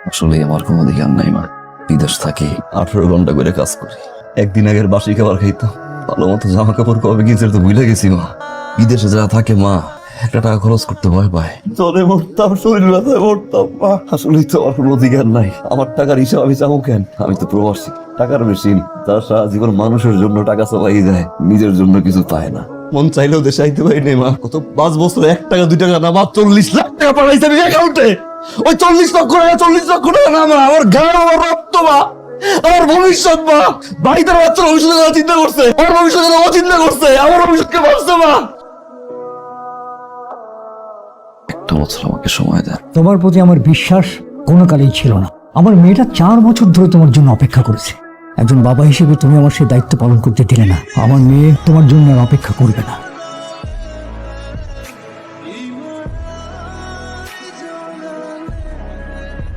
আসলে আমার কোনো অধিকার নাই মা। বিদেশ থাকি, 18 ঘন্টা করে কাজ করি। একদিন আগের বাসি খাবার খাইতাম, ভালো মতো জামা কাপড় কবে কিনছে তো ভুলে গেছি মা। বিদেশে যারা থাকে মা, একটা টাকা খরচ করতে ভয় পায়। চলে মরতাম, শরীর ব্যথায় মরতাম মা। আসলেই তো আমার কোনো অধিকার নাই। আমার টাকার হিসাব আমি চাবো কেন? আমি তো প্রবাসী, টাকার মেশিন। তার সারা জীবন মানুষের জন্য টাকা চালাই যায়, নিজের জন্য কিছু পায় না। মন চাইলেও দেশে আইতে পারি না মা। কত 5 বছর 1 টাকা 2 টাকা না মা, 40 লাখ টাকা পাঠাইছে আমি অ্যাকাউন্টে। ওই 40 লক্ষ টাকা 40 লক্ষ টাকা না মা, আমার ঘাড়, আমার রক্ত মা, আমার ভবিষ্যৎ মা। বাড়িতে বাচ্চার ভবিষ্যতের কথা চিন্তা করছে, আমার ভবিষ্যতের কথা চিন্তা করছে, আমার ভবিষ্যৎকে ভাবছে মা। একটা বছর আমাকে সময় দেন। তোমার প্রতি আমার বিশ্বাস কোনো কালেই ছিল না। আমার মেয়েটা 4 বছর ধরে তোমার জন্য অপেক্ষা করেছে। একজন বাবা হিসেবে তুমি আমার সেই দায়িত্ব পালন করতে দিলে না। আমার মেয়ে তোমার জন্য আর অপেক্ষা করবে না।